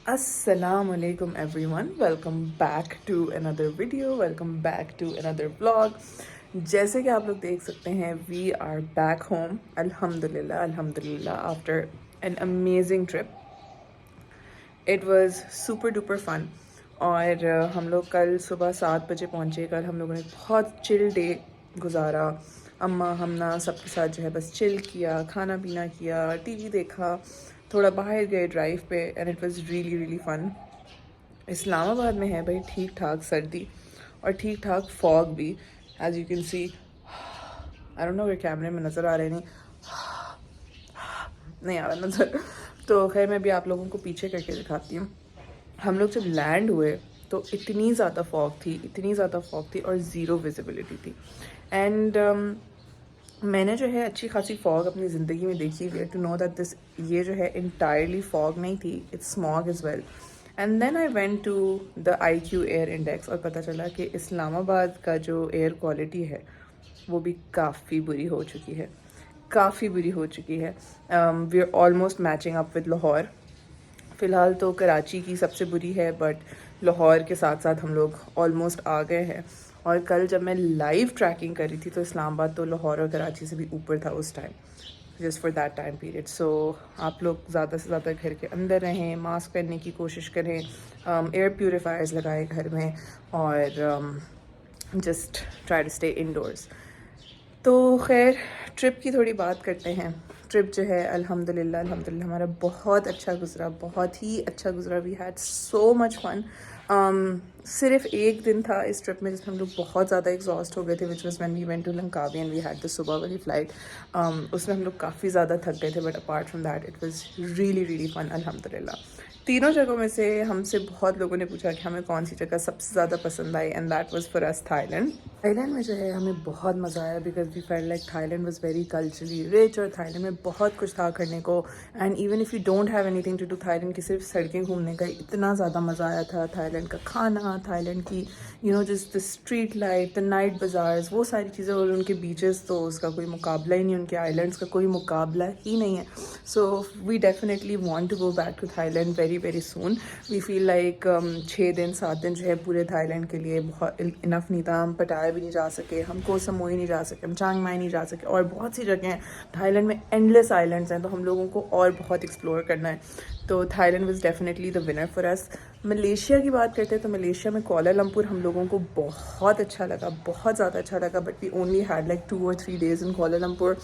Assalamualaikum everyone, welcome back to another video, welcome back to another vlog। जैसे कि आप लोग देख सकते हैं वी आर बैक होम अल्हम्दुलिल्लाह अल्हम्दुलिल्लाह after an amazing trip. It was super duper fun. और हम लोग कल सुबह 7 बजे पहुँचे। कल हम लोगों ने बहुत चिल डे गुजारा। अम्मा हमना सबके साथ जो है बस चिल किया, खाना पीना किया, टीवी देखा, थोड़ा बाहर गए ड्राइव पे and it was really really fun. Islamabad में है भाई ठीक ठाक सर्दी और ठीक ठाक फॉग भी, as you can see. I don't know अगर कैमरे में नज़र आ रहे नहीं आ रहा नज़र। तो खैर मैं भी आप लोगों को पीछे करके दिखाती हूँ। हम लोग जब लैंड हुए तो इतनी ज़्यादा फॉग थी, इतनी ज़्यादा फॉग थी और ज़ीरो विजिबिलिटी थी। एंड मैंने जो है अच्छी खासी फॉग अपनी ज़िंदगी में देखी हुई है टू नो दैट दिस ये जो है इंटायरली फॉग नहीं थी, it's smog is well. And then I went to the IQ air index और पता चला कि इस्लामाबाद का जो एयर क्वालिटी है वो भी काफ़ी बुरी हो चुकी है, काफ़ी बुरी हो चुकी है। We are almost matching up with Lahore. फ़िलहाल तो कराची की सबसे बुरी है, बट लाहौर के साथ साथ हम लोग ऑलमोस्ट आ गए हैं। और कल जब मैं लाइव ट्रैकिंग कर रही थी तो इस्लामाबाद तो लाहौर और कराची से भी ऊपर था उस time, just for that time period. So आप लोग ज़्यादा से ज़्यादा घर के अंदर रहें, मास्क पहनने की कोशिश करें, एयर प्योरीफायर्स लगाएं घर में और just try to stay indoors. तो खैर ट्रिप की थोड़ी बात करते हैं। ट्रिप जो है अल्हम्दुलिल्लाह अल्हम्दुलिल्लाह हमारा बहुत अच्छा गुजरा, बहुत ही अच्छा गुजरा। We had so much fun. सिर्फ एक दिन था इस ट्रिप में जिसमें हम लोग बहुत ज़्यादा एग्जॉस्ट हो गए थे, which was when we went to Langkawi and we had the सुबह वाली फ़्लाइट। उसमें हम लोग काफ़ी ज़्यादा थक गए थे, but apart from that it was really really fun अल्हम्दुलिल्लाह। तीनों जगहों में से हमसे बहुत लोगों ने पूछा कि हमें कौन सी जगह सबसे ज़्यादा पसंद आई, and that was for us Thailand. Thailand में जो है हमें बहुत मज़ा आया because we felt like Thailand was very culturally rich और थाईलैंड में बहुत कुछ था करने को। And even if you don't have anything to do, Thailand की सिर्फ सड़कें घूमने का इतना ज़्यादा मज़ा आया था। थाईलैंड का खाना, थाईलैंड की just the street life, the night bazaars, वो सारी चीज़ें, और उनके बीचेस तो उसका कोई मुकाबला ही नहीं, उनके आइलैंड्स का कोई मुकाबला ही नहीं है। So we definitely want to go back to Thailand very very soon. We feel like 6 दिन 7 दिन जो है पूरे थाईलैंड के लिए बहुत इनफ नहीं था। हम पटाया भी नहीं जा सके, हम कोह समोई नहीं जा सके, हम चांग माई नहीं जा सके, और बहुत सी जगह हैं थाईलैंड में, एंडलेस आइलैंड्स हैं, तो हम लोगों को और बहुत एक्सप्लोर करना है। तो Thailand was definitely the winner for us. Malaysia की बात करते हैं तो मलेशिया में कोलालमपुर हम लोगों को बहुत अच्छा लगा, बहुत ज़्यादा अच्छा लगा, but we only had like 2 और 3 डेज़ इन कोलालमपुर।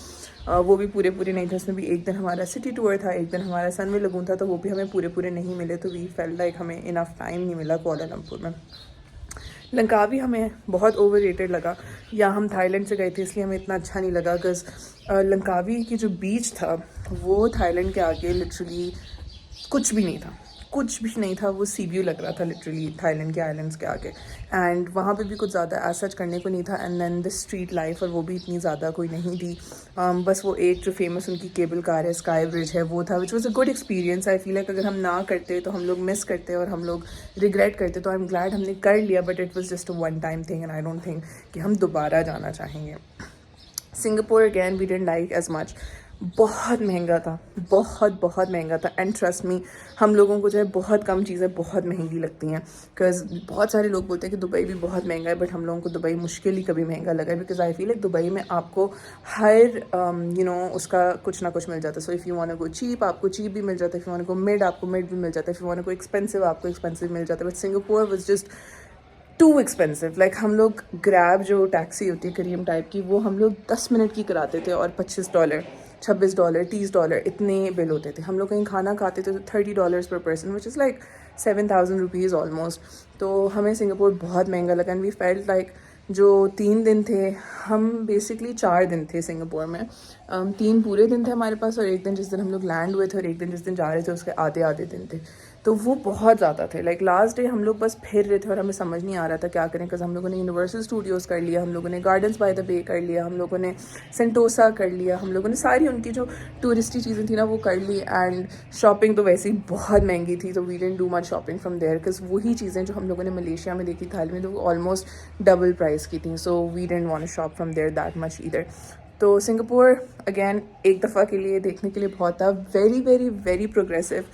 वो भी पूरे पूरे नहीं थे, उसमें भी एक दिन हमारा सिटी टूर था, एक दिन हमारा सनवे लगून था, तो वो भी हमें पूरे पूरे नहीं मिले। तो वी फेल्ट लाइक हमें इनफ टाइम नहीं मिला कोलालमपुर में। लंकावी हमें बहुत ओवररेटेड लगा, या हम थाईलैंड से गए थे इसलिए हमें इतना अच्छा नहीं लगा, बिकॉज लंकावी की जो बीच था वो थाईलैंड के आगे लिटरली कुछ भी नहीं था, कुछ भी नहीं था। वो सी व्यू लग रहा था लिटरली थाईलैंड के आइलैंड्स के आगे। एंड वहाँ पे भी कुछ ज़्यादा एज सच करने को नहीं था। And then the street life, और वो भी इतनी ज़्यादा कोई नहीं थी। बस वो एक जो फेमस उनकी केबल कार है, स्काई ब्रिज है, वो था, which was a good experience. I feel like अगर हम ना करते तो हम लोग मिस करते और हम लोग रिग्रेट करते। तो आई एम ग्लैड हमने कर लिया, but it was just a one time thing and I don't think कि हम दोबारा जाना चाहेंगे। Singapore again we didn't like as much. बहुत महंगा था, बहुत बहुत महंगा था। एंड ट्रस्ट मी, हम लोगों को जो है बहुत कम चीज़ें बहुत महंगी लगती हैं। बिकॉज बहुत सारे लोग बोलते हैं कि दुबई भी बहुत महंगा है, बट हम लोगों को दुबई मुश्किल ही कभी महंगा लगा है। Because I feel like Dubai में आपको हर उसका कुछ ना कुछ मिल जाता है। So if you want to go cheap, आपको चीप भी मिल जाता है। If you want to go mid, आपको मिड भी मिल जाता है। If you want to go expensive, आपको एक्सपेंसिव मिल जाता है। But Singapore was just too expensive. Like हम लोग ग्रैब जो टैक्सी होती है करीम टाइप की, वो हम लोग 10 मिनट की कराते थे और $25, $26, $30 इतने बिल होते थे। हम लोग कहीं खाना खाते थे तो $30 पर person, which is like 7,000 rupees almost. तो हमें सिंगापुर बहुत महंगा लगा। एंड वी फेल्ट लाइक जो 3 दिन थे, हम बेसिकली 4 दिन थे सिंगापुर में। 3 पूरे दिन थे हमारे पास, और एक दिन जिस दिन हम लोग लैंड हुए थे और एक दिन जिस दिन जा रहे थे उसके आधे आधे दिन थे। तो वो बहुत ज़्यादा थे। लाइक लास्ट डे हम लोग बस फिर रहे थे और हमें समझ नहीं आ रहा था क्या करें, बिकॉज हम लोगों ने यूनिवर्सल स्टूडियोज़ कर लिया, हम लोगों ने गार्डन्स बाय द बे कर लिया, हम लोगों ने सेंटोसा कर लिया, हम लोगों ने सारी उनकी जो टूरिस्टी चीज़ें थी ना वो कर ली। एंड शॉपिंग तो वैसे ही बहुत महंगी थी, तो we didn't do much shopping from there, because वही चीज़ें जो हम लोगों ने मलेशिया में देखी, थाईलैंड में, तो वो ऑलमोस्ट डबल प्राइस की थी। So we didn't want to shop from there that much either. तो सिंगापुर अगेन एक दफ़ा के लिए देखने के लिए बहुत था। Very very very progressive.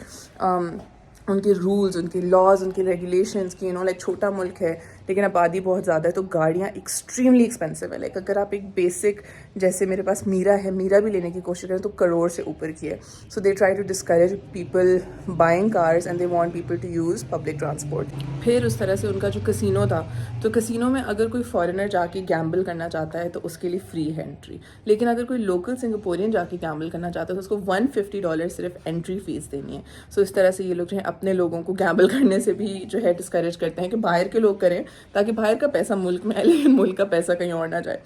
उनके रूल्स, उनके लॉज, उनके रेगुलेशंस की लाइक छोटा मुल्क है लेकिन आबादी बहुत ज़्यादा है, तो गाड़ियाँ एक्सट्रीमली एक्सपेंसिव है। लाइक अगर आप एक बेसिक, जैसे मेरे पास मीरा है, मीरा भी लेने की कोशिश करें तो करोड़ से ऊपर की है। So they try to discourage people buying cars and they want people to use public transport. फिर उस तरह से उनका जो कसिनो था, तो कसिनो में अगर कोई फॉरेनर जाके गैम्बल करना चाहता है तो उसके लिए फ्री है एंट्री, लेकिन अगर कोई लोकल सिंगापोरियन जाके गैम्बल करना चाहता है तो उसको $150 सिर्फ एंट्री फीस देनी है। सो इस तरह से ये लोग जो है अपने लोगों को गैम्बल करने से भी जो है डिस्करेज करते हैं कि बाहर के लोग करें, ताकि बाहर का पैसा मुल्क में आए लेकिन मुल्क का पैसा कहीं और ना जाए।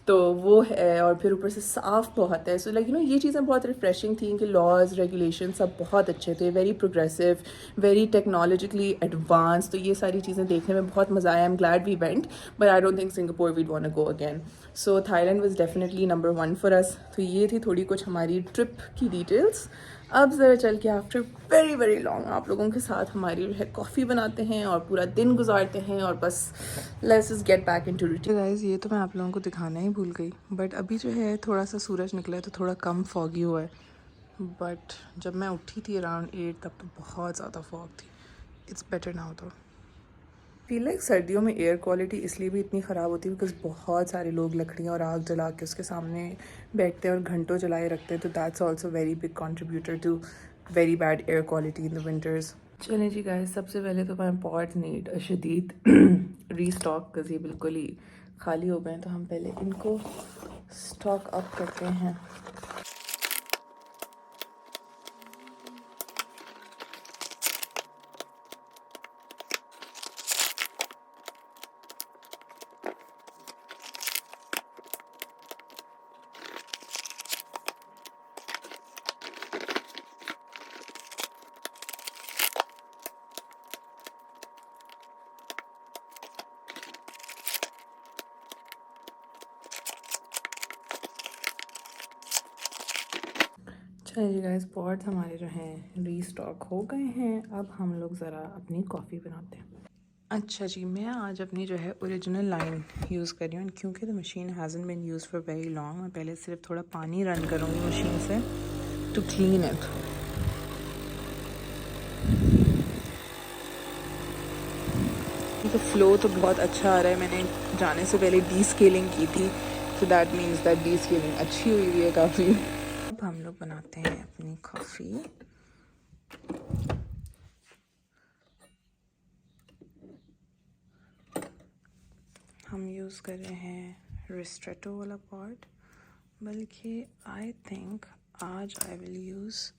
तो वो है, और फिर ऊपर से साफ़ बहुत है। सो लाइक ये चीज़ें बहुत रिफ्रेशिंग थी कि लॉज रेगुलेशन सब बहुत अच्छे थे, very progressive, very technologically advance. तो ये सारी चीज़ें देखने में बहुत मज़ा आया। I am glad we went, but I don't think Singapore we'd want to go again. So Thailand was definitely number 1 for us. तो ये थी थोड़ी कुछ हमारी ट्रिप की डिटेल्स। अब ज़रा चल के आफ्टर वेरी वेरी लॉन्ग आप लोगों के साथ हमारी जो है कॉफ़ी बनाते हैं और पूरा दिन गुजारते हैं, और बस let's just get back into routine. Guys, ये तो मैं आप लोगों को दिखाना ही भूल गई, बट अभी जो है थोड़ा सा सूरज निकला है तो थोड़ा कम फॉगी हुआ है, बट जब मैं उठी थी अराउंड 8 तब तो बहुत ज़्यादा फॉग थी। इट्स बेटर नाउ तो। फील लाइक सर्दियों में एयर क्वालिटी इसलिए भी इतनी ख़राब होती है बिकॉज बहुत सारे लोग लकड़ियाँ और आग जला के उसके सामने बैठते हैं और घंटों जलाए रखते हैं, तो that's also very big contributor to very bad air quality in the winters. चलें जी गाइस, सबसे पहले तो मैं पॉट्स नीड अ शदीद रीस्टॉक, बिकॉज ये बिल्कुल ही खाली हो गए हैं, तो हम पहले इनको स्टॉक अप करते हैं। चलिए गाइस, पॉट्स हमारे जो हैं रीस्टॉक हो गए हैं। अब हम लोग ज़रा अपनी कॉफ़ी बनाते हैं। अच्छा जी, मैं आज अपनी जो है ओरिजिनल लाइन यूज़ कर रही हूँ, क्योंकि the machine hasn't been used for very long. मैं पहले सिर्फ थोड़ा पानी रन करूँगी मशीन से टू क्लीन इट। तो फ़्लो तो बहुत अच्छा आ रहा है। मैंने जाने से पहले डी स्केलिंग की थी, तो that means that D scaling अच्छी हुई है काफ़ी। अब हम लोग बनाते हैं अपनी कॉफ़ी। हम यूज़ कर रहे हैं रिस्ट्रेटो वाला पॉट, बल्कि आई थिंक आज आई विल यूज़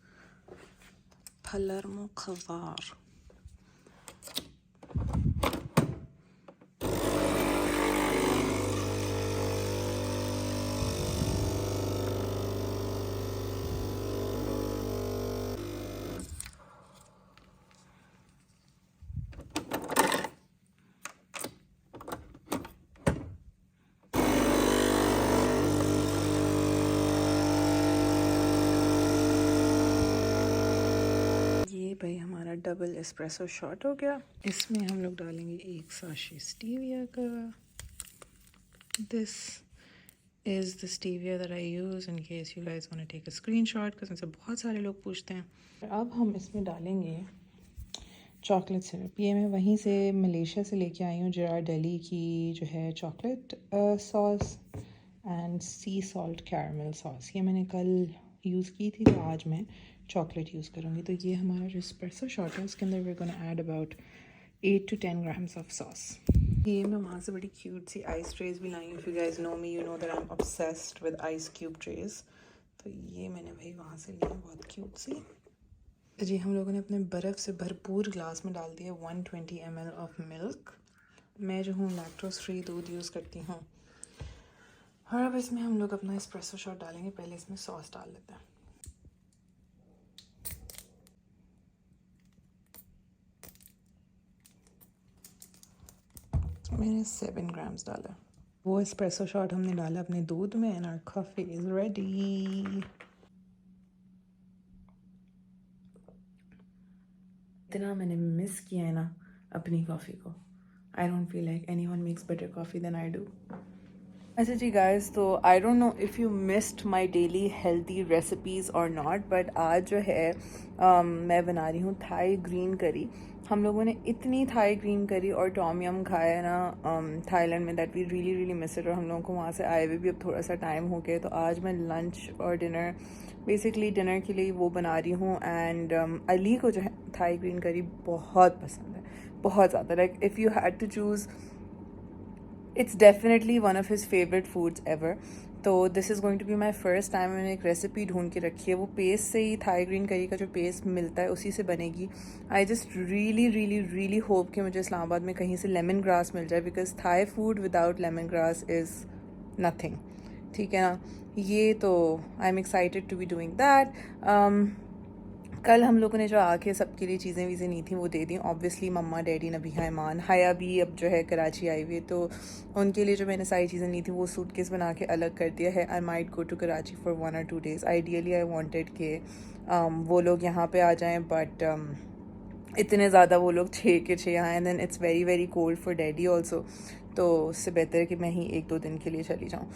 पलर्मो खवार। ये भाई हमारा डबल एस्प्रेसो शॉट हो गया। इसमें हम लोग डालेंगे एक साशे स्टीविया का। This is the stevia that I use in case you guys want to take a screenshot, because मुझसे बहुत सारे लोग पूछते हैं। अब हम इसमें डालेंगे चॉकलेट सिरप। ये मैं वहीं से मलेशिया से लेके आई हूँ, जेरार डेली की जो है chocolate sauce and C salt caramel sauce. ये मैंने कल यूज़ की थी, तो आज मैं चॉकलेट यूज़ करूँगी। तो ये हमारा जो एस्प्रेसो शॉट है उसके अंदर we are gonna add about 8 to 10 grams of sauce. ये मैं वहाँ से बड़ी क्यूट सी आइस ट्रेज भी लाई हूँ। If you guys know me, you know that I am obsessed with ice cube trays. तो ये मैंने भाई वहाँ से ली, बहुत क्यूट सी। जी, हम लोगों ने अपने बर्फ़ से भरपूर ग्लास में डाल दिया 120 ml ऑफ मिल्क। मैं जो हूँ लैक्टोज फ्री दूध यूज़ करती हूँ। और अब इसमें हम लोग अपना एस्प्रेसो शॉट डालेंगे। पहले इसमें सॉस डाल लेते हैं। तो मैंने 7 grams डाला। वो एस्प्रेसो शॉट हमने डाला अपने दूध में and our coffee is ready. इतना मैंने मिस किया है ना अपनी कॉफ़ी को। I don't feel like anyone makes better coffee than I do. अच्छा जी गाइस, तो I don't know if you missed my daily healthy recipes और नॉट, बट आज जो है मैं बना रही हूँ थाई ग्रीन करी। हम लोगों ने इतनी थाई ग्रीन करी और टॉम यम खाया है ना थाईलैंड में, that we really really miss it. और हम लोगों को वहाँ से आए हुए भी अब थोड़ा सा टाइम हो गया, तो आज मैं लंच और डिनर, बेसिकली डिनर के लिए वो बना रही हूँ। एंड अली को जो है थाई ग्रीन करी बहुत पसंद है, बहुत ज़्यादा। Like if you had to choose, it's definitely one of his favorite foods ever. तो this is going to be my first time. मैंने एक रेसिपी ढूंढ के रखी है, वो पेस्ट से ही, थाई ग्रीन करी का जो पेस्ट मिलता है उसी से बनेगी। I just really really really hope कि मुझे इस्लामाबाद में कहीं से लेमन ग्रास मिल जाए, because Thai food without lemongrass is nothing. ठीक है ना, ये तो I am excited to be doing that. कल हम लोगों ने जो आके सबके लिए चीज़ें वीज़ें ली थी वो दे दी। ऑब्वियसली मम्मा, डैडी, नबीहा, ईमान, हाया भी अब जो है कराची आई हुई है, तो उनके लिए जो मैंने सारी चीज़ें ली थी वो सूटकेस बना के अलग कर दिया है। I might go to Karachi for 1 or 2 days। Ideally I wanted कि वो लोग यहाँ पे आ जाएं, बट इतने ज़्यादा वो लोग 6 के 6 यहाँ, and then it's very very cold for daddy also. तो उससे बेहतर है कि मैं ही 1-2 दिन के लिए चली जाऊँ।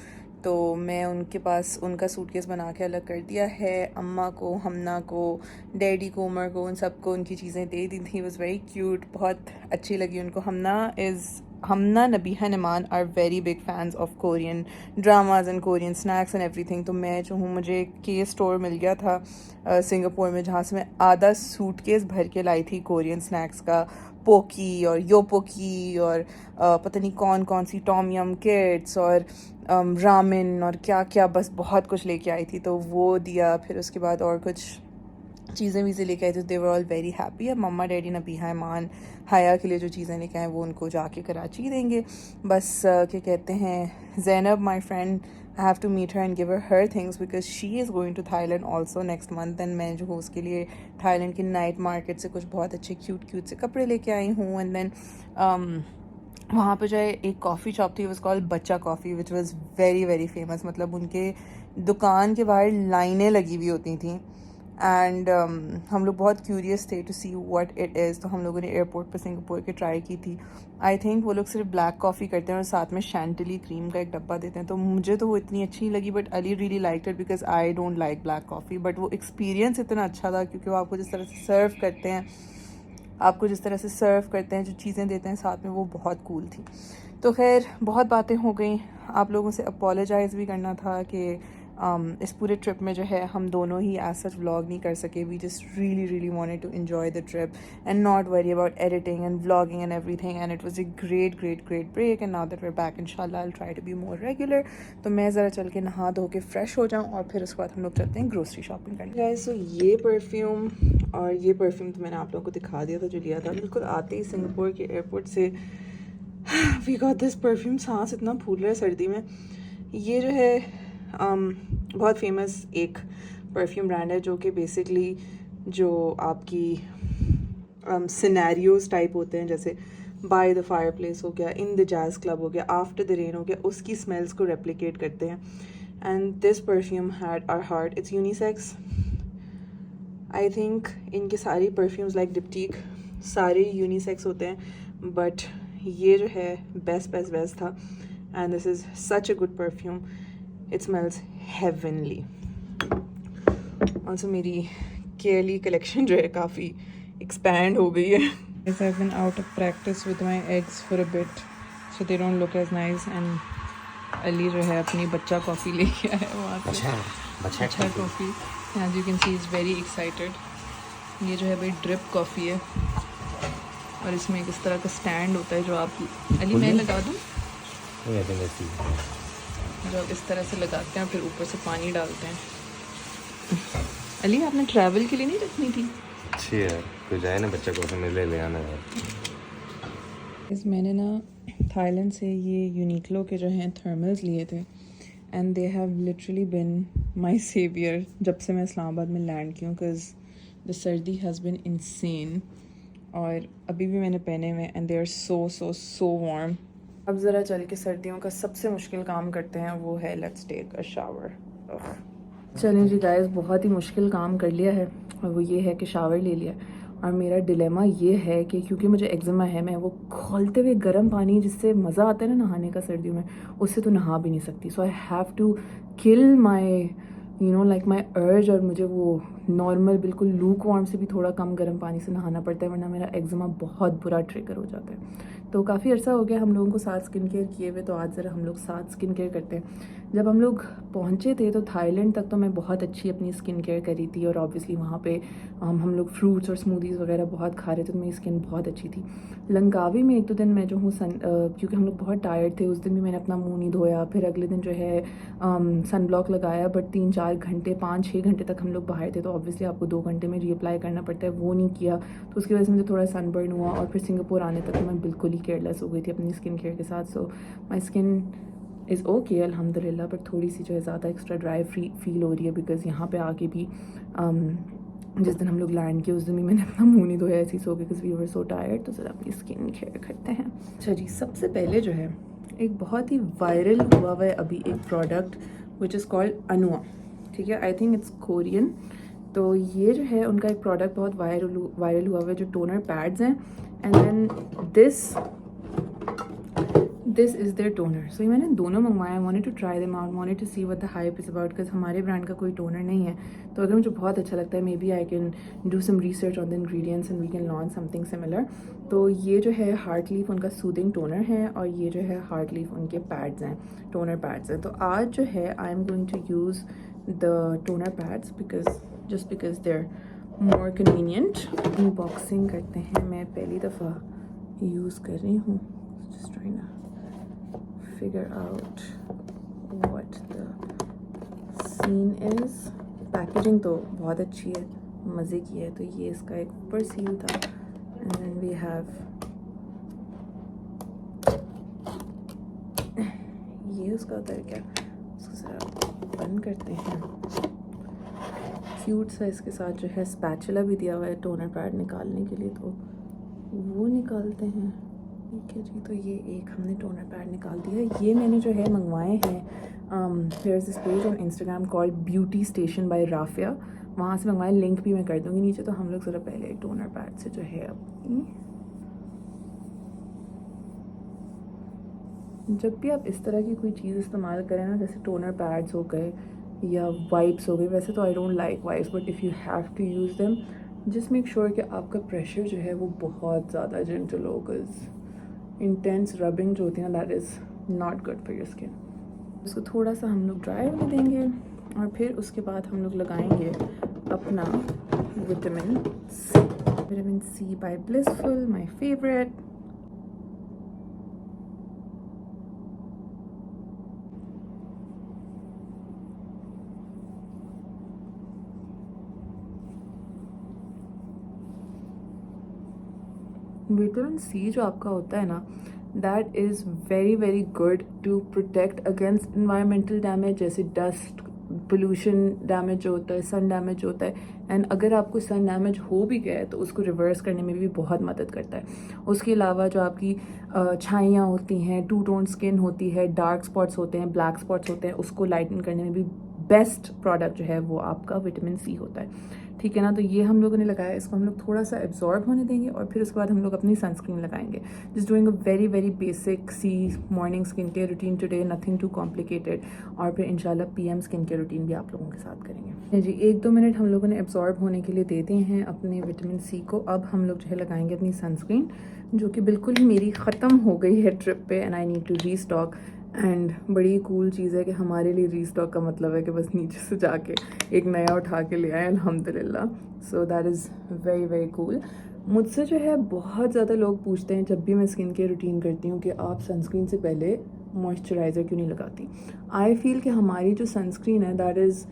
तो मैं उनके पास उनका सूटकेस बना के अलग कर दिया है। अम्मा को, हमना को, डैडी को, उमर को, उन सबको उनकी चीज़ें दे दी थी। वॉज़ वेरी क्यूट, बहुत अच्छी लगी उनको। Hamna, Nabiha, Naman are very big fans of Korean dramas and Korean snacks and everything. तो मैं जो हूँ, मुझे के स्टोर मिल गया था सिंगापुर में, जहाँ से मैं आधा सूटकेस भर के लाई थी कोरियन स्नैक्स का। पोकी और योपोकी और पता नहीं कौन कौन सी टॉम यम किट्स और रामेन और क्या क्या, बस बहुत कुछ लेके आई थी। तो वो दिया, फिर उसके बाद और कुछ चीज़ें वीज़ें लेके आए थे। दे वर ऑल वेरी हैप्पी। अब मम्मा, डैडी, नबीहा, ईमान, हाया के लिए जो चीज़ें लेके आए वो उनको जाके कराची देंगे। बस क्या कहते हैं, Zainab my friend, I have to meet her and give her things because she is going to Thailand also next month. And मैं जो हूँ उसके लिए थाईलैंड की नाइट मार्केट से कुछ बहुत अच्छे क्यूट क्यूट से कपड़े लेके आई हूँ। एंड देन वहाँ पे जो है एक कॉफ़ी शॉप थी, वाज कॉल्ड बच्चा coffee, which was very very famous. मतलब उनके दुकान के बाहर लाइनें लगी हुई होती थी। एंड हम लोग बहुत क्यूरियस थे to see what it is. तो हम लोगों ने एयरपोर्ट पर सिंगापुर के ट्राई की थी। आई थिंक वो लोग सिर्फ ब्लैक कॉफ़ी करते हैं और साथ में शैंटली क्रीम का एक डब्बा देते हैं। तो मुझे तो वो इतनी अच्छी नहीं लगी, but Ali really like it because I don't like black coffee. But वो एक्सपीरियंस इतना अच्छा था, क्योंकि वो आपको जिस तरह से सर्व करते हैं, जो चीज़ें देते हैं साथ में, वो बहुत कूल थी। तो खैर, बहुत बातें हो गई। आप लोगों से अपोलोजाइज़ भी करना था कि इस पूरे ट्रिप में जो है हम दोनों ही एज सच व्लॉग नहीं कर सके। We just really really wanted to enjoy the trip and not worry about editing and vlogging and everything. And it was a great great great break, and now that we are back, इंशाल्लाह I will try to be more regular. तो मैं ज़रा चल के नहा धो के fresh हो जाऊँ और फिर उसके बाद हम लोग चलते हैं ग्रोसरी शॉपिंग करने। गाइस, सो ये परफ्यूम और ये परफ्यूम तो मैंने आप लोगों को दिखा दिया था जो लिया था। बिल्कुल आते ही सिंगापुर के एयरपोर्ट से वी गॉट दिस परफ्यूम। सांस इतना फूल रहा है सर्दी में। ये जो है बहुत फेमस एक परफ्यूम ब्रांड है, जो कि बेसिकली जो आपकी सिनेरियोज टाइप होते हैं, जैसे बाय द फायर प्लेस हो गया, इन द जैज़ क्लब हो गया, आफ्टर द रेन हो गया, उसकी स्मेल्स को रेप्लिकेट करते हैं। And this perfume had our heart. It's unisex. I think इनके सारी परफ्यूम्स लाइक डिप्टीक सारे यूनिसेक्स होते हैं, बट ये जो है बेस्ट था। And this is such a good perfume. It smells heavenly. Also मेरी केयरली कलेक्शन जो है काफ़ी एक्सपैंड हो गई है। Yes, I've been out of practice with my eggs for a bit, so they don't look as nice. And Ali जो है अपनी बच्चा कॉफ़ी लेके आया है वहाँ से। बच्चा coffee, as you can see is very excited. ये जो है भाई ड्रिप कॉफ़ी है, और इसमें इस तरह का स्टैंड होता है जो आप, अली मैं लगा दूँ, जो आप इस तरह से लगाते हैं, फिर ऊपर से पानी डालते हैं। अली आपने ट्रैवल के लिए नहीं रखनी थी? अच्छी है, कोई जाए ना बच्चा कॉफ़ी में ले आना यार। मैंने ना थाईलैंड से ये यूनिक्लो के जो हैं थर्मल्स लिए थे, and they have literally been my saviour जब से मैं इस्लामाबाद में लैंड की हूँ, because the sardi has been insane. और अभी भी मैंने पहने हुए, and they are so warm. अब ज़रा चल के सर्दियों का सबसे मुश्किल काम करते हैं, वो है लेट्स टेक अ शावर। चलें जी गाइस, बहुत ही मुश्किल काम कर लिया है, और वो ये है कि शावर ले लिया। और मेरा डिलेमा ये है कि क्योंकि मुझे एक्जिमा है, मैं वो खौलते हुए गर्म पानी जिससे मज़ा आता है ना नहाने का सर्दियों में, उससे तो नहा भी नहीं सकती. So I have to kill my like my urge, और मुझे वो नॉर्मल बिल्कुल लूक वार्म से भी थोड़ा कम गर्म पानी से नहाना पड़ता है, वरना मेरा एक्जिमा बहुत बुरा ट्रिगर हो जाता है. तो काफ़ी अर्सा हो गया हम लोगों को साथ स्किन केयर किए हुए, तो आज ज़रा हम लोग साथ स्किन केयर करते हैं. जब हम लोग पहुँचे थे तो थाईलैंड तक तो मैं बहुत अच्छी अपनी स्किन केयर करी थी, और ऑब्वियसली वहाँ पे हम लोग फ्रूट्स और स्मूदीज़ वगैरह बहुत खा रहे थे, तो मेरी स्किन बहुत अच्छी थी. लंकावी में एक दो दिन मैं जो हूँ क्योंकि हम लोग बहुत टायर्ड थे, उस दिन भी मैंने अपना मुँह नहीं धोया. फिर अगले दिन जो है सन ब्लॉक लगाया, बट 3-4 घंटे 5-6 घंटे तक हम लोग बाहर थे, तो ऑब्वियसली आपको 2 घंटे में रीअप्लाई करना पड़ता है, वो नहीं किया. तो उसकी वजह से मुझे थोड़ा सनबर्न हुआ, और फिर सिंगापुर आने तक मैं बिल्कुल ही केयरलेस हो गई थी अपनी स्किन केयर के साथ. सो माई स्किन इज़ ओके अल्हम्दुलिल्लाह, बट थोड़ी सी जो है ज़्यादा एक्स्ट्रा ड्राई फील हो रही है, बिकॉज़ यहाँ पे आके भी जिस दिन हम लोग लैंड किए उस दिन भी मैंने अपना मुंह नहीं धोया, ऐसे ही सो, because we were so tired. तो ज़रा अपनी स्किन केयर करते हैं. अच्छा जी, सबसे पहले जो है एक बहुत ही वायरल हुआ है अभी एक प्रोडक्ट विच इज़ कॉल्ड अनुआ. ठीक है, आई थिंक इट्स कोरियन. तो ये जो है उनका एक प्रोडक्ट बहुत वायरल हुआ है, जो टोनर पैड्स हैं. And then this is their toner. So ये मैंने दोनों मंगवाया. I wanted to try them out, wanted to see what the hype is about, because हमारे ब्रांड का कोई टोनर नहीं है. तो अगर मुझे बहुत अच्छा लगता है, maybe I can do some research on the ingredients and we can launch something similar. तो ये जो है हार्ट लीफ उनका सूदिंग टोनर है, और ये जो है हार्ट लीफ उनके पैड्स हैं, टोनर पैड्स हैं. तो आज जो है I am going to use the toner pads because they are more convenient. Unboxing करते हैं. मैं पहली दफ़ा यूज़ कर रही हूँ. Just trying to figure out what the scene is. Packaging तो बहुत अच्छी है, मज़े की है. तो ये इसका एक ऊपर सील था, एंड देन वी हैव ये उसका उतर गया. उसको ज़रा बंद करते हैं. क्यूट सा इसके साथ जो है स्पैचुला भी दिया हुआ है टोनर पैड निकालने के लिए, तो वो निकालते हैं. ठीक है जी, तो ये एक हमने टोनर पैड निकाल दिया. ये मैंने जो है मंगवाए हैं, there is this page on Instagram called beauty station by Rafia, वहाँ से मंगवाए. लिंक भी मैं कर दूँगी नीचे. तो हम लोग ज़रा पहले टोनर पैड से जो है अपनी, जब भी आप इस तरह की कोई चीज़ इस्तेमाल करें ना, जैसे टोनर पैड्स हो गए या वाइप्स हो गए, वैसे तो I don't like wipes, but if you have to use them just make sure कि आपका प्रेशर जो है वो बहुत ज़्यादा जेंटल हो, बिकॉज इंटेंस रबिंग जो होती है ना, that is not good for your skin. इसको थोड़ा सा हम लोग ड्राई होने देंगे, और फिर उसके बाद हम लोग लगाएंगे अपना vitamin C by Blissful, my favourite. Vitamin C जो आपका होता है ना, that is very very good to protect against environmental damage, जैसे डस्ट पोल्यूशन डैमेज जो होता है, सन डैमेज जो होता है. एंड अगर आपको सन डैमेज हो भी गया है तो उसको रिवर्स करने में भी बहुत मदद करता है. उसके अलावा जो आपकी छाइयाँ होती हैं, टू टोन स्किन होती है, डार्क स्पॉट्स होते हैं, ब्लैक स्पॉट्स होते हैं, उसको लाइटन करने में भी बेस्ट प्रोडक्ट जो है वो आपका विटामिन सी होता है. ठीक है ना. तो ये हम लोगों ने लगाया, इसको हम लोग थोड़ा सा एब्जॉर्ब होने देंगे, और फिर उसके बाद हम लोग अपनी सनस्क्रीन लगाएंगे. Just doing a very very basic सी morning skin care routine today, nothing too complicated. और फिर इंशाल्लाह पीएम स्किन केयर रूटीन भी आप लोगों के साथ करेंगे. जी, 1-2 मिनट हम लोगों ने एब्जॉर्ब होने के लिए दे दिए हैं अपने विटामिन सी को. अब हम लोग जो है लगाएंगे अपनी सनस्क्रीन, जो कि बिल्कुल ही मेरी ख़त्म हो गई है ट्रिप पे, and I need to restock. And बड़ी कूल चीज़ है कि हमारे लिए रीस्टॉक का मतलब है कि बस नीचे से जाके एक नया उठा के ले आए अल्हम्दुलिल्लाह. So that is very very cool. मुझसे जो है बहुत ज़्यादा लोग पूछते हैं जब भी मैं स्किन केयर रूटीन करती हूँ कि आप सनस्क्रीन से पहले मॉइस्चराइज़र क्यों नहीं लगाती. आई फील कि हमारी जो सनस्क्रीन है that is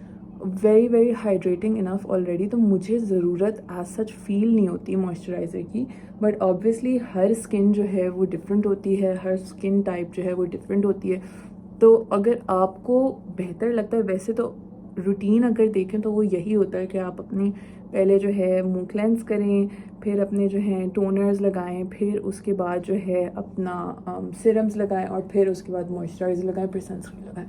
very very hydrating enough already, तो मुझे ज़रूरत एज सच फील नहीं होती मॉइस्चराइज़र की. बट ऑब्वियसली हर स्किन जो है वो डिफरेंट होती है, हर स्किन टाइप जो है वो डिफरेंट होती है. तो अगर आपको बेहतर लगता है, वैसे तो रूटीन अगर देखें तो वो यही होता है कि आप अपनी पहले जो है मुंह क्लेंस करें, फिर अपने जो है टोनर्स लगाएं, फिर उसके बाद जो है अपना सिरम्स लगाएं, और फिर उसके बाद मॉइस्चराइज़र लगाएं, फिर सनस्क्रीन लगाएं.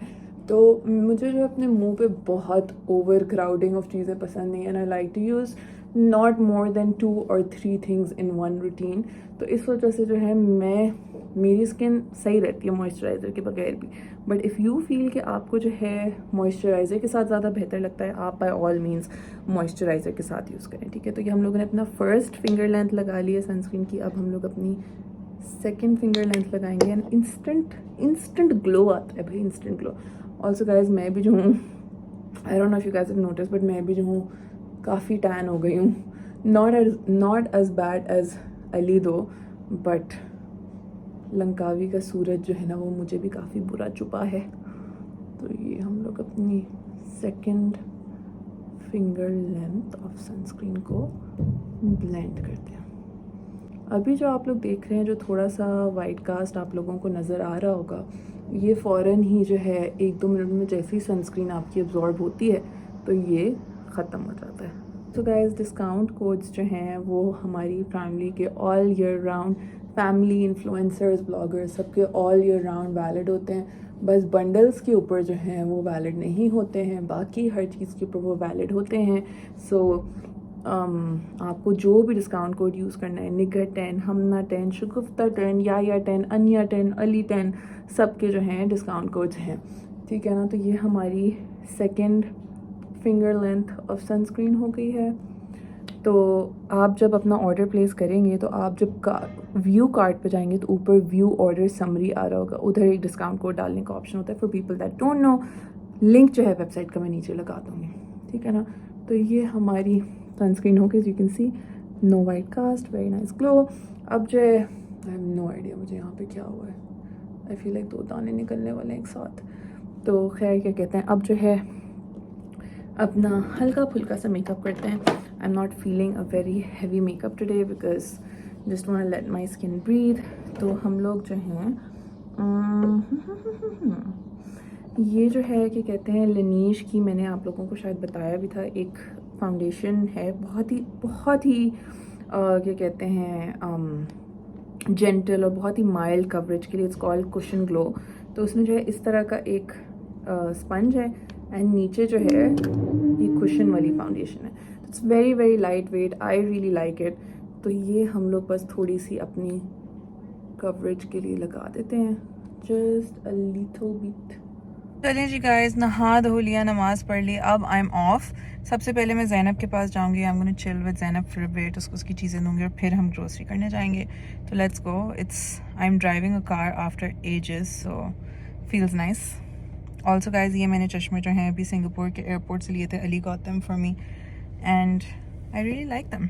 तो मुझे जो अपने मुंह पे बहुत ओवर क्राउडिंग ऑफ चीज़ें पसंद नहीं है. And I like to use not more than 2 और 3 थिंग्स इन वन रूटीन। तो इस वजह से जो है मेरी स्किन सही रहती है मॉइस्चराइज़र के बगैर भी। बट इफ़ यू फील कि आपको जो है मॉइस्चराइज़र के साथ ज़्यादा बेहतर लगता है, आप बाय ऑल मीन्स मॉइस्चराइज़र के साथ यूज़ करें, ठीक है। तो ये हम लोगों ने अपना फर्स्ट फिंगर लेंथ लगा ली है सनस्क्रीन की। अब हम लोग अपनी सेकेंड फिंगर लेंथ लगाएंगे एंड इंस्टेंट ग्लो आता है भाई, इंस्टेंट ग्लो। ऑल्सो गाइज मैं भी जो हूँ, I don't know if you guys have notice, but मैं भी जो हूँ काफ़ी टैन हो गई हूँ। Not as bad as Ali though, but Langkawi का सूरज जो है ना वो मुझे भी काफ़ी बुरा चुपा है। तो ये हम लोग अपनी second finger length of sunscreen को ब्लेंड करते हैं। अभी जो आप लोग देख रहे हैं, जो थोड़ा सा वाइट कास्ट आप लोगों को नज़र आ रहा होगा, ये फ़ौरन ही जो है 1-2 मिनट में जैसे ही सनस्क्रीन आपकी एब्जॉर्ब होती है तो ये ख़त्म हो जाता है। तो गाइस डिस्काउंट कोड्स जो हैं वो हमारी फैमिली के all year round, family influencers bloggers सबके ऑल ईयर राउंड वैलिड होते हैं। बस बंडल्स के ऊपर जो हैं वो वैलिड नहीं होते हैं, बाकी हर चीज़ के ऊपर वो वैलिड होते हैं। सो आपको जो भी डिस्काउंट कोड यूज़ करना है, निगर 10, हमना 10, शगुफ्ता 10, या 10, अन्या 10, अली 10, सबके जो हैं डिस्काउंट कोड्स हैं, ठीक है ना। तो ये हमारी second finger length of sunscreen हो गई है। तो आप जब अपना ऑर्डर प्लेस करेंगे तो आप जब व्यू कार्ट पे जाएंगे तो ऊपर व्यू ऑर्डर समरी आ रहा होगा, उधर एक डिस्काउंट कोड डालने का ऑप्शन होता है for people that don't know. Link जो है वेबसाइट का मैं नीचे लगा दूँगी, ठीक है ना। तो ये हमारी सनस्क्रीन हो गई, you can see no white cast, very nice glow. अब जो है आई हैव नो आइडिया मुझे यहाँ पे क्या हुआ है, आई फील लाइक 2 दाने निकलने वाले हैं एक साथ। तो खैर क्या कहते हैं, अब जो है अपना हल्का फुल्का सा मेकअप करते हैं। I am not feeling a very heavy makeup today because just want to let my skin breathe. तो हम लोग जो हैं ये जो है कि कहते हैं Laneige की, मैंने आप लोगों को शायद बताया भी था, एक फाउंडेशन है बहुत ही क्या कहते हैं जेंटल और बहुत ही माइल्ड कवरेज के लिए। It's called cushion glow. तो उसमें जो है इस तरह का एक स्पंज है एंड नीचे जो है ये कुशन वाली फाउंडेशन है। It's very light weight, I really like it. तो ये हम लोग बस थोड़ी सी अपनी कवरेज के लिए लगा देते हैं, जस्ट अ लिटिल बिट। चलिए जी गाइस, नहा धो लिया, नमाज पढ़ ली, अब आई एम ऑफ। सबसे पहले मैं ज़ैनब के पास जाऊंगी, I am gonna chill with Zainab for a bit, उसको उसकी चीज़ें दूंगी और फिर हम ग्रोसरी करने जाएंगे। तो let's go. I am driving a car after ages, so feels nice. Also guys ये मैंने चश्मे जो हैं अभी सिंगापुर के एयरपोर्ट से लिए थे, Ali got them for me and I really like them.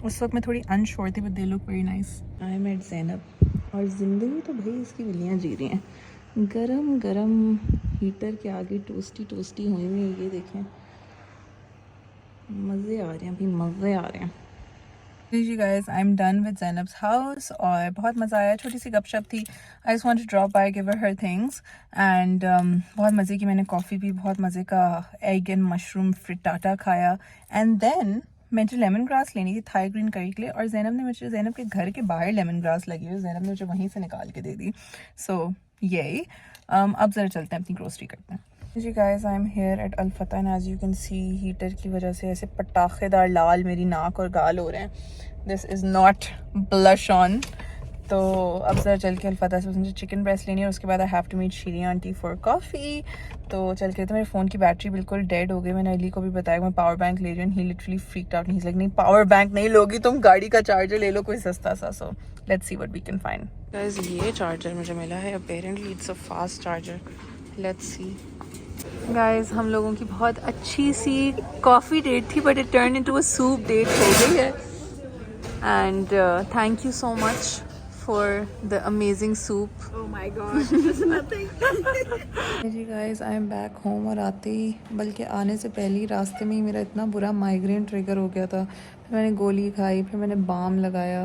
उस वक्त मैं थोड़ी अनश्योर थी but they look very nice. I am at Zainab और ज़िंदगी तो भाई इसकी बिल्लियाँ जी रही हैं। गरम गरम हीटर के आगे टोस्टी हुई हुई है, ये देखें, मज़े आ रहे हैं भाई, मज़े आ रहे हैं। जी guys, I am done with Zainab's house और बहुत मज़ा आया, छोटी सी गपशप थी। I just want to drop by, give her things and बहुत मज़े की मैंने कॉफ़ी पी, बहुत मज़े का एग एंड मशरूम फ्रिटाटा खाया एंड देन मुझे लेमन ग्रास लेनी थी थाई ग्रीन करी के लिए और ज़ैनब के घर के बाहर लेमन ग्रास लगी हुई, ज़ैनब ने मुझे वहीं से निकाल के दे दी। सो यही अब ज़रा चलते हैं अपनी ग्रोसरी करते हैं। जी guys, I am here at Al Fatah and as you can see heater की वजह से ऐसे पटाखेदार लाल मेरी नाक और गाल हो रहे हैं। This is not blush on. तो अब ज़रा चल के अलफतह से मुझे चिकन ब्रेस्ट लेनी है और उसके बाद I have to meet Sheeri aunty for coffee. तो चल के, तो मेरे फ़ोन की बैटरी बिल्कुल डेड हो गई। मैंने अली को भी बताया मैं पावर बैंक ले रही हूँ, ही लिटरली फ्रीक्ड आउट। नहीं, नहीं पावर बैंक नहीं लोगी तुम, गाड़ी का चार्जर ले लो कोई सस्ता सा। So let's see what we can find. Guys ये चार्जर मुझे मिला है, apparently it's a fast charger, let's see. Guys हम लोगों की बहुत अच्छी सी कॉफ़ी डेट थी but it turn into a soup date हो गई है and thank you so much for the amazing soup. Oh my god, this is nothing. जी guys, I am back home और आते ही, बल्कि आने से पहले ही रास्ते में ही मेरा इतना बुरा माइग्रेन ट्रिगर हो गया था। फिर मैंने गोली खाई, फिर मैंने बाम लगाया।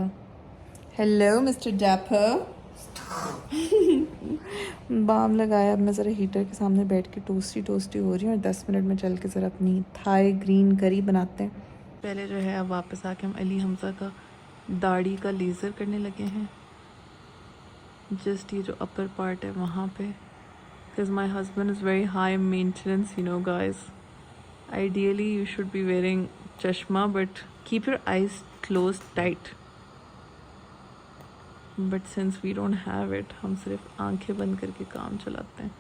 Hello mister dapper. बाम लगाया। अब मैं ज़रा हीटर के सामने बैठ के टोस्टी हो रही हूँ और 10 मिनट में चल के ज़रा अपनी थाई ग्रीन करी बनाते हैं। पहले जो है अब वापस आके हम अली हमजा का दाढ़ी का लेज़र करने लगे हैं, जस्ट ये जो अपर पार्ट है वहाँ पे, because my husband is very high maintenance, you know guys. Ideally you should be wearing चश्मा, but keep your eyes close tight. But since we don't have it, हम सिर्फ आंखें बंद करके काम चलाते हैं.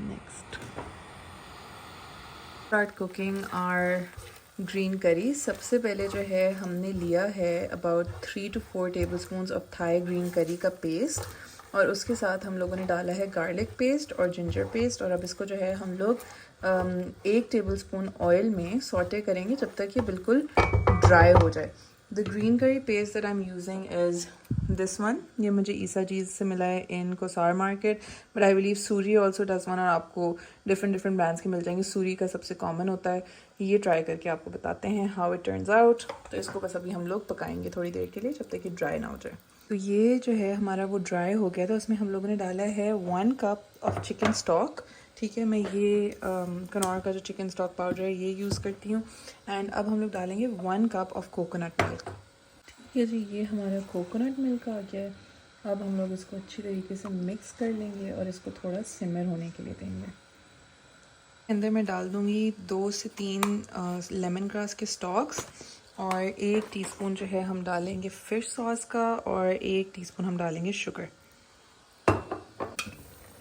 Next, start cooking our green curry. सबसे पहले जो है हमने लिया है about 3 to 4 tablespoons of Thai green curry का पेस्ट, और उसके साथ हम लोगों ने डाला है गार्लिक पेस्ट और जिंजर पेस्ट. और अब इसको जो है हम लोग 1 tablespoon ऑयल में सॉटे करेंगे जब तक ये बिल्कुल ड्राई हो जाए. The green curry paste that I am using is this one. ये मुझे ईसा चीज़ से मिला है in Kausar market, but I believe Suri also does one, और आपको डिफरेंट ब्रांड्स के मिल जाएंगे. सूरी का सबसे कॉमन होता है. ये ट्राई करके आपको बताते हैं हाउ इट टर्न्स आउट. तो इसको बस अभी हम लोग पकाएंगे थोड़ी देर के लिए जब तक ये ड्राई ना हो जाए. तो ये जो है हमारा वो ड्राई हो गया था. उसमें हम लोगों ने डाला है 1 cup ऑफ चिकन स्टॉक. ठीक है, मैं ये कनौर का जो चिकन स्टॉक पाउडर है ये यूज़ करती हूँ. एंड अब हम लोग डालेंगे 1 cup ऑफ कोकोनट मिल्क. ठीक है जी, ये हमारा कोकोनट मिल्क आ गया है. अब हम लोग इसको अच्छी तरीके से मिक्स कर लेंगे और इसको थोड़ा सिमर होने के लिए देंगे. अंदर मैं डाल दूँगी 2 से 3 लेमन ग्रास के स्टॉक्स, और 1 टीस्पून जो है हम डालेंगे फ़िश सॉस का, और 1 टीस्पून हम डालेंगे शुगर.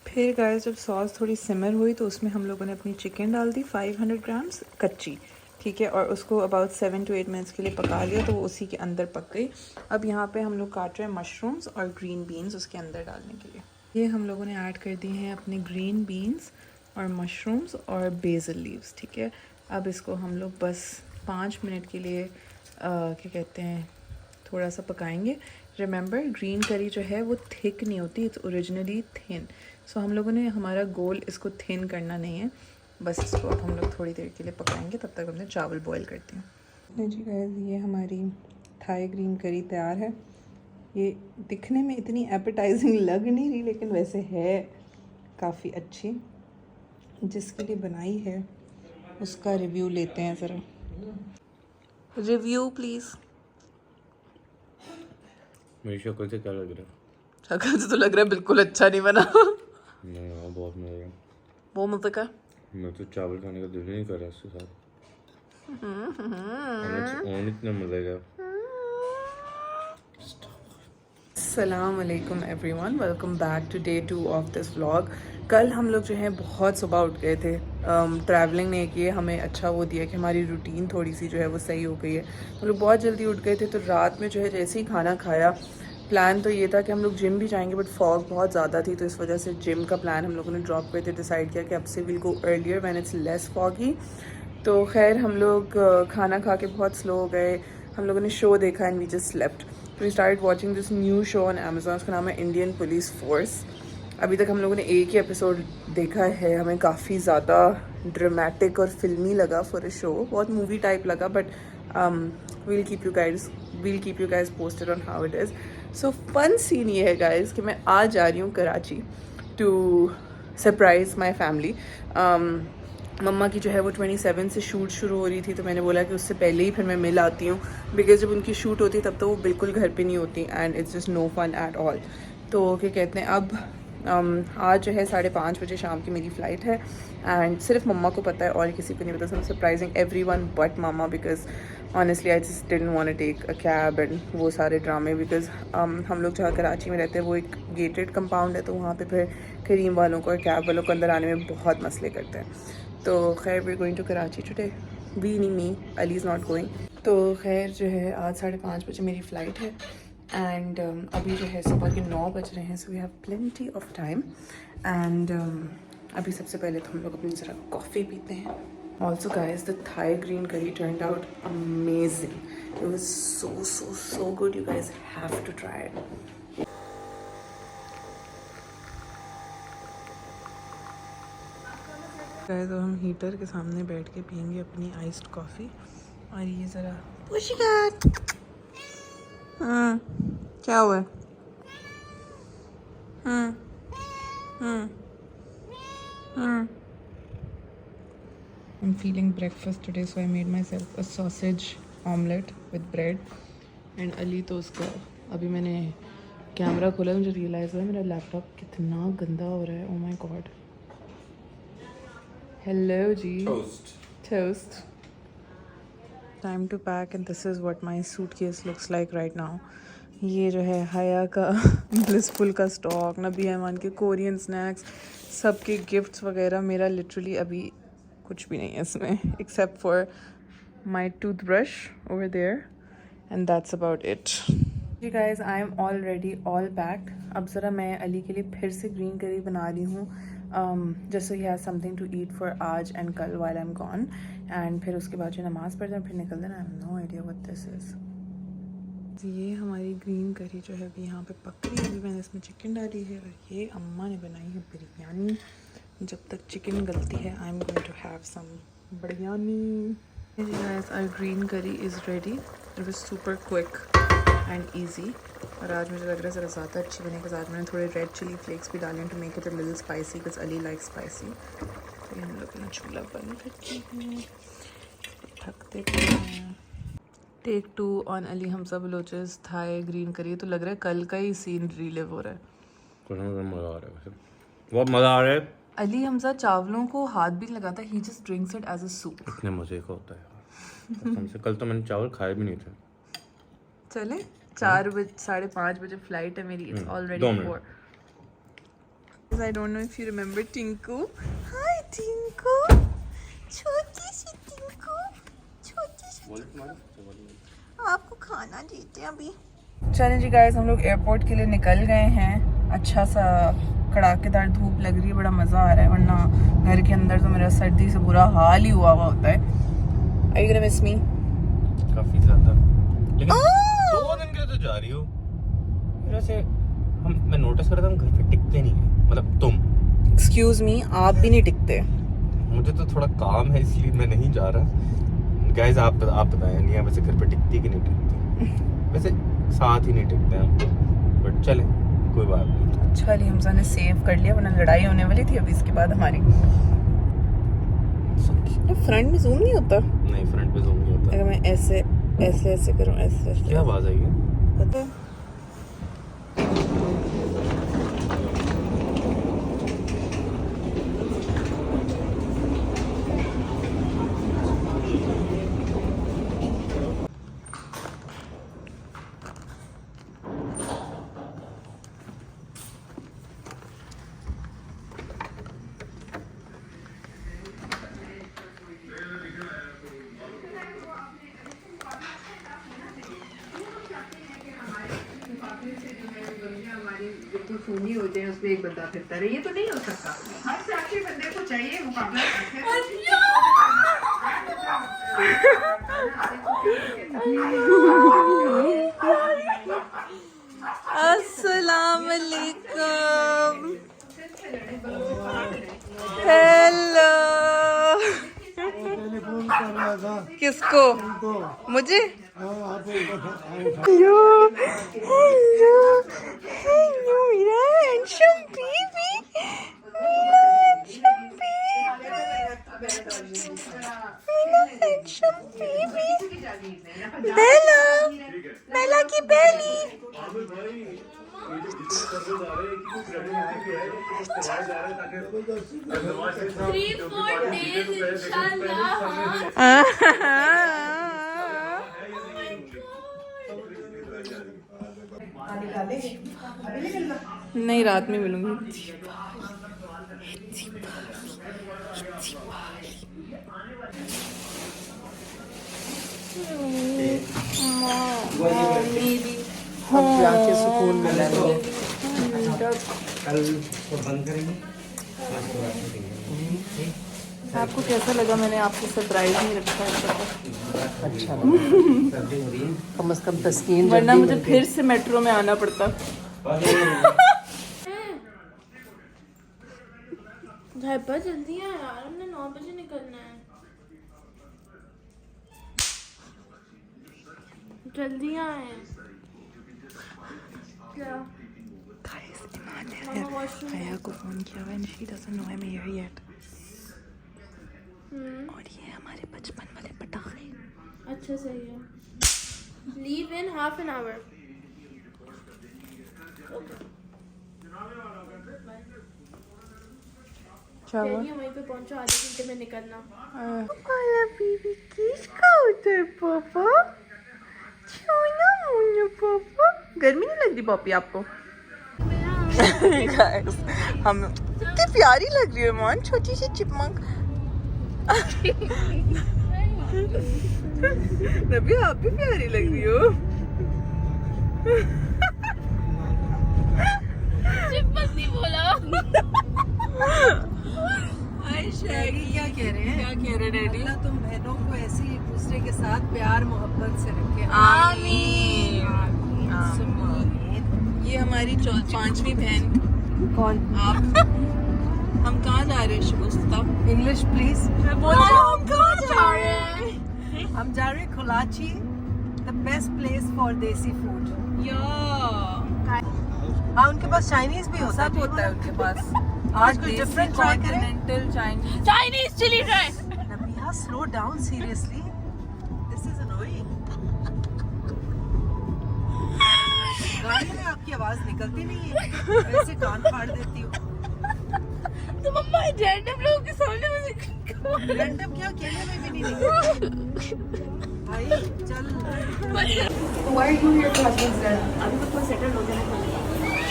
फिर गाइस जब सॉस थोड़ी सिमर हुई तो उसमें हम लोगों ने अपनी चिकन डाल दी 500 ग्राम्स कच्ची. ठीक है, और उसको अबाउट 7 to 8 मिनट्स के लिए पका लिया, तो वो उसी के अंदर पक गई. अब यहाँ पे हम लोग काट रहे हैं मशरूम्स और ग्रीन बीन्स उसके अंदर डालने के लिए. ये हम लोगों ने ऐड कर दिए हैं अपने ग्रीन बीन्स और मशरूम्स और बेसल लीव्स. ठीक है, अब इसको हम लोग बस 5 मिनट के लिए क्या कहते हैं थोड़ा सा पकाएंगे. रिमेंबर, ग्रीन करी जो है वो थिक नहीं होती, इट्स ओरिजिनली थिन. सो हम लोगों ने हमारा गोल इसको थिन करना नहीं है, बस इसको अब हम लोग थोड़ी देर के लिए पकाएंगे. तब तक हमने चावल बॉईल करते हैं. जी गाइस, ये हमारी थाई ग्रीन करी तैयार है. ये दिखने में इतनी एपेटाइजिंग लग नहीं रही, लेकिन वैसे है काफ़ी अच्छी. जिसके लिए बनाई है उसका रिव्यू लेते हैं ज़रा. Review please. मेरी शक्ल से क्या लग रहा है? शक्ल से तो लग रहा है बिल्कुल अच्छा नहीं बना. नहीं यार, बहुत मज़ा आया. वो मज़े का. मैं तो चावल खाने का दिल नहीं कर रहा इसके साथ. इतना मज़े का. अस्सलाम वालेकुम everyone, welcome back to day 2 of this vlog. कल हम लोग जो है बहुत सुबह उठ गए थे. ट्रैवलिंग ने किए हमें अच्छा वो दिया कि हमारी रूटीन थोड़ी सी जो है वो सही हो गई है. हम लोग बहुत जल्दी उठ गए थे, तो रात में जो है जैसे ही खाना खाया, प्लान तो ये था कि हम लोग जिम भी जाएंगे, बट फॉग बहुत ज़्यादा थी, तो इस वजह से जिम का प्लान हम लोगों ने ड्रॉप करके डिसाइड किया कि अब से will go earlier when it's less foggy. तो खैर हम लोग खाना खा के बहुत स्लो हो गए. हम लोगों ने शो देखा and we just slept. We start watching this new show on Amazon. उसका नाम है इंडियन पुलिस फोर्स. अभी तक हम लोगों ने एक ही एपिसोड देखा है. हमें काफ़ी ज़्यादा ड्रामेटिक और फिल्मी लगा फॉर अ शो. बहुत मूवी टाइप लगा, but we'll keep you guys posted on how it is. So fun scene ये है गाइज कि मैं आज जा रही हूँ Karachi to surprise my family. मम्मा की जो है वो 27 से शूट शुरू हो रही थी, तो मैंने बोला कि उससे पहले ही फिर मैं मिल आती हूँ, बिकॉज जब उनकी शूट होती है तब तो वो बिल्कुल घर पे नहीं होती and it's just no fun at all. तो क्या कहते हैं, अब आज जो है 5:30 बजे शाम की मेरी फ़्लाइट है, एंड सिर्फ मम्मा को पता है और किसी को नहीं पता. So surprising everyone but mama, because honestly I just didn't want to take a cab and वो सारे ड्रामे. बिकॉज हम लोग जहाँ कराची में रहते हैं वो एक गेटेड कंपाउंड है, तो वहाँ पे फिर करीम वालों को और कैब वालों को अंदर आने में बहुत मसले करते हैं. तो खैर we going to Karachi today. We नहीं, me, Ali is not going. तो खैर जो है आज 5:30 बजे मेरी फ़्लाइट है, एंड अभी जो है सुबह के 9 बज रहे हैं. So we have plenty of time. And अभी सबसे पहले तो हम लोग अपनी ज़रा कॉफ़ी पीते हैं. Also guys, the Thai green curry turned out amazing. It was so good. You guys have to try it. Guys, तो हम हीटर के सामने बैठ के पियेंगे अपनी आइस्ड कॉफ़ी. और ये ज़रा पुशगाट. हाँ, क्या हुआ? I'm feeling breakfast today, so I made myself a sausage omelette with bread. And Ali तो उसका, अभी मैंने कैमरा खोला, मुझे रियलाइज़ हुआ मेरा लैपटॉप कितना गंदा हो रहा है. Oh my god. Hello जी. Toast. Toast. Time to pack and this is what my suitcase looks like right now. ये जो है हया का ब्लिसफुल का स्टॉक, नबी अहमान के कोरियन स्नैक्स, सबके गिफ्ट्स वगैरह. मेरा लिटरली अभी कुछ भी नहीं है इसमें except for my toothbrush over there and that's about it. जी guys, I am already all packed. अब ज़रा मैं अली के लिए फिर से ग्रीन करी बना रही हूँ just so he has something to eat for आज एंड कल while I am gone. And फिर उसके बाद जो नमाज़ पढ़ जाए फिर निकल देना. I have no idea what this is. ये हमारी ग्रीन करी जो है अभी यहाँ पे पक रही है. अभी मैंने इसमें चिकन डाली है और ये अम्मा ने बनाई है बिरयानी. जब तक चिकन गलती है I am going to have some biryani. Guys, our green curry is ready. It was super quick and easy. और आज मुझे लग रहा है ज़रा ज़्यादा अच्छी बनी के साथ मैंने थोड़े रेड चिली फ्लेक्स भी डाले to make it a little spicy because Ali like spicy. तो हम लोग ना चूल्हा बंद करते हैं, ढक देते हैं. Take 2 on Ali Hamza Baloch's Thai green curry. तो लग रहा है कल का ही सीन रिलिव हो रहा है. मज़ा आ रहा है वैसे, बहुत मज़ा आ रहा है. अली हमजा चावलों को हाथ भी नहीं लगाता. He just drinks it as a soup. इतने मज़े का होता है कसम से. कल तो मैंने चावल खाए भी नहीं थे. चले 4 बजे 5:30 बजे फ्लाइट है मेरी. It's already 4. I don't know if you remember Tinku. Hi Tinku. छोटी सी टिंकू, छोटी सी. आपको खाना देते हैं अभी. चलें जी गाइस, हम लोग एयरपोर्ट के लिए निकल गए हैं. अच्छा सा कड़ाकेदार धूप लग रही है, बड़ा मज़ा आ रहा है. वरना घर के अंदर तो मेरा सर्दी से बुरा हाल ही हुआ होता है. Are you gonna miss me? काफ़ी ज़्यादा. लेकिन 2 दिन के लिए तो जा रही हो. वैसे मैं नोटिस कर रहा था हम घर पे टिकते नहीं है. मतलब तुम. Excuse me, आप भी नहीं टिकते. मुझे तो थोड़ा काम है इसलिए मैं नहीं जा रहा. गाइस आप बताएं नहीं वैसे घर पे टिकती कि नहीं टिकती. वैसे साथ ही नहीं टिकते हम, बट चले कोई बात नहीं. अच्छा अली हमजा ने सेव कर लिया, वरना लड़ाई होने वाली थी अभी इसके बाद हमारी. फ्रंट में जूम नहीं होता. नहीं फ्रंट पे जूम नहीं होता. अगर मैं ऐसे ऐसे ऐसे करूँ ऐसे ऐसे क्या आवाज़ आई है? पता है. खूनी होते हैं उसमें एक बंदा फिरता रहे. ये तो नहीं हो सकता. हर साक्षी बंदे को चाहिए मुकाबला. अस्सलाम वालेकुम. हेलो. किसको? मुझे. हेलो हेलो हेलो मेरा हैंडसम बेबी, मेरा हैंडसम बेबी. बेला, बेला की बेली. 3-4 days इंशाल्लाह. नहीं, रात में मिलूंगी. सुकून मिला है. कल तो बंद करेंगे. आपको कैसा लगा? मैंने आपको सरप्राइज नहीं रखा है. अच्छा सर्दी हो रही है. कम से कम तस्कीन. वरना मुझे फिर से मेट्रो में आना पड़ता. घर पर जल्दी आ यार, हमने 9 बजे निकलना है. जल्दी आए. क्या? मामा वॉशरूम. भैया को फोन किया हुआ and she doesn't know I'm here yet. और ये हमारे बचपन वाले पटाखे. अच्छा सही है. Leave in half an hour. क्या हुआ? चलिए वहीं पे पहुंचो, आधे घंटे में निकलना। बीबी किसका होता है पापा? छोना मुन्ना पापा। गर्मी नहीं लग रही पॉपी आपको? Guys, हम कितनी प्यारी लग रही है मान, छोटी सी चिपमंक। नबी आप भी प्यारी लग रही हो। चिपक नहीं बोला। डैडी क्या कह रहे हैं? क्या कह रहे डैडी? अल्लाह तुम बहनों को ऐसे ही एक दूसरे के साथ प्यार मोहब्बत से रखे। आमीन। आमीन। ये हमारी 5वीं बहन। कौन? आप। हम कहाँ जा रहे हैं शुगुस्ता? English please. बोला हम कहाँ जा रहे हैं? हम जा रहे हैं कोलाची, द बेस्ट प्लेस फॉर देसी फूड। हाँ, उनके पास चाइनीज भी होता सब होता है उनके पास। आज कुछ डिफरेंट ट्राई करें। Continental Chinese. Chinese chilli dry. Nabia slow down, seriously this is annoying. गाड़ी में आपकी आवाज निकलती नहीं है, वैसे कान फाड़ देती हो। तो मम्मा रैंडम लोगों के सामने मुझे रैंडम क्या, अकेले में भी नहीं निकलती। भाई चल। Why are you here for husband's day? अभी तो थोड़ा सेटल हो जाना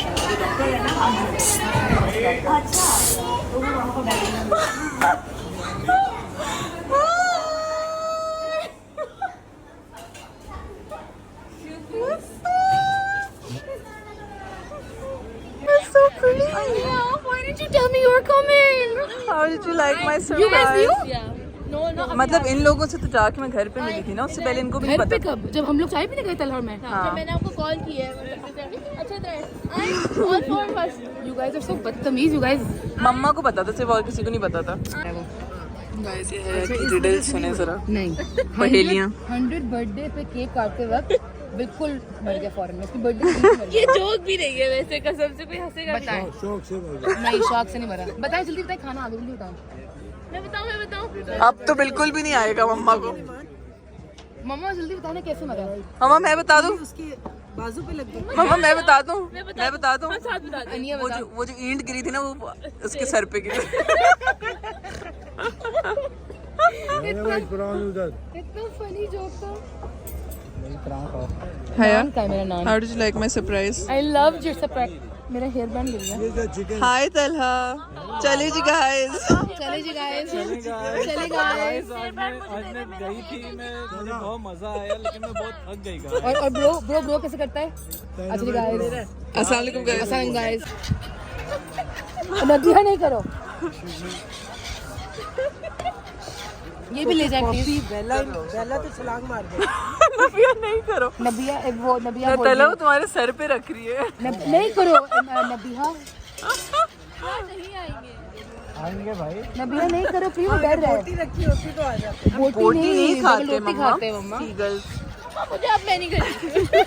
ये डॉक्टर है ना। अच्छा तो वो वहाँ पर So pretty. Why didn't you tell me you were coming? How did you like my You guys surprise? knew? Yeah. No. मतलब इन लोगों से तो जाके मैं घर पे मिली थी ना, उससे पहले इनको भी नहीं घर पे पता। कब? जब हम लोग चाय पीने गए तलहर में। हाँ। मैंने आपको कॉल किया है। अच्छा तरह। All four of us. You guys are so बदतमीज, you guys. मम्मा को पता था, सिर्फ और किसी को नहीं पता था। गाइस ये है कि रिडल्स सुने जरा। नहीं, पहेलियां। 100 बर्थडे पे केक काटते वक्त बिल्कुल मर गया फौरन में। उसकी बर्थडे ये जोक भी नहीं है वैसे, कसम से कोई हंसेगा नहीं। नहीं, शौक से नहीं मरा। बताए जल्दी बताए, खाना आगे जल्दी बताओ। मैं बताऊं? अब तो बिल्कुल भी नहीं आएगा मम्मा को। मम्मा जल्दी बताना कैसे मरा। मम्मा मैं बता दूं? उसके बाजू पे लग गई। मम्मा मैं बता दूं? मैं बता दूं? हाँ, साथ बता दे। अनिया बता। वो जो ईंट गिरी थी ना, वो उसके सर पे गिरी। इतना फनी जोक था। हया, का है मेरा नाम। how did you like my surprise? I loved your surprise. मेरा हेयर बैंड गिर गया। Hi तलहा, चले जी guys। चले जी गाइस, चले गाइस। आज मैं गई थी, मुझे बहुत मजा आया, लेकिन मैं बहुत थक गई गाइस। और ब्रो कैसे करता है? अच्छा गाइस, अस्सलाम वालेकुम guys। असलम गाइस। नदिया नहीं करो, ये भी ले जाए प्लीज। बेला तो छलांग मार दे। नबिया नहीं करो। नबिया वो नबिया बोल तलहा वो तुम्हारे सर पे रख रही है। नहीं करो नबिया। आएंगे भाई। नबिया नहीं करो प्लीज, वो डर रहा है। बोटी रखी होती तो आ जाते। बोटी नहीं खाते रोटी मम्मा। खाते हैं मम्मा। Seagulls। मुझे अब मैं नहीं करी।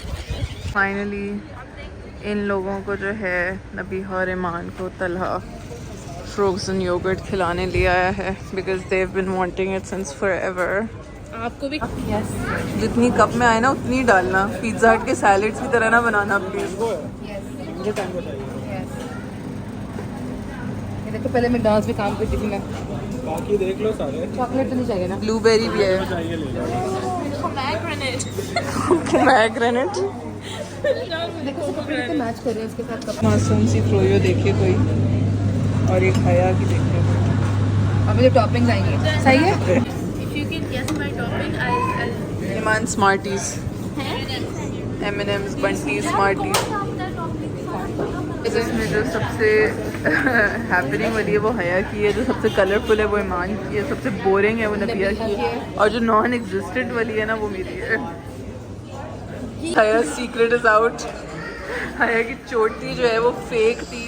फाइनली इन लोगों को जो है नबीहा और ईमान को तलहा फ्रोजन योगर्ट खिलाने ले आया है, because they have been wanting it since forever. आपको भी जितनी कप में आए ना उतनी डालना, पिज्जा हट के सैलेड्स की तरह ना बनाना प्लीज। ये देखो, पहले मैं डांस में काम करती थी मैं। बाकी देख लो सारे। चॉकलेट तो नहीं चाहिए ना? ब्लूबेरी भी है। चाहिए ले लो। पोमेग्रेनेट। देखो कपड़े कितने मैच कर रहे हैं उसके साथ कपड़े। मासूम सी फ्रोयो देखे कोई, और एक हया की देखे कोई। अभी जो टॉपिंग्स आएंगी सही है। If you can guess my topping, I'll Iman Smarties, M&M's, Bunty Smarties. इसमें जो सबसे हैपनिंग वाली है वो हया की है, जो सबसे कलरफुल है वो ईमान की है, सबसे बोरिंग है वो नबिया की है, और जो नॉन एग्जिस्टेंट वाली है ना वो मेरी है। हया सीक्रेट इज आउट। हया की चोटी जो है वो फेक थी।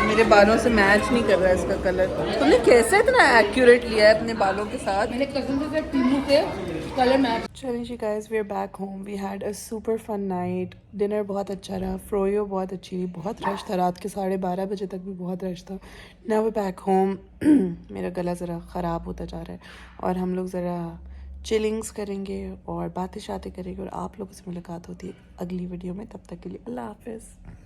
मेरे बालों से मैच नहीं कर रहा है इसका कलर। तुमने कैसे इतना एक्यूरेट लिया है अपने बालों के साथ? मैंने कजन के साथ टीमू के कलर मैच। चलिए जी guys, we are back home. We had a super fun night. Dinner बहुत अच्छा रहा, फ्रोयो बहुत अच्छी रही, बहुत रश था, रात के 12:30 बजे तक भी बहुत रश था। Now we back home. मेरा गला ज़रा ख़राब होता जा रहा है और हम लोग ज़रा चिलिंग्स करेंगे और बातें शातें करेंगे और आप लोगों से मुलाकात होती है अगली वीडियो में। तब तक के लिए अल्लाह हाफिज़।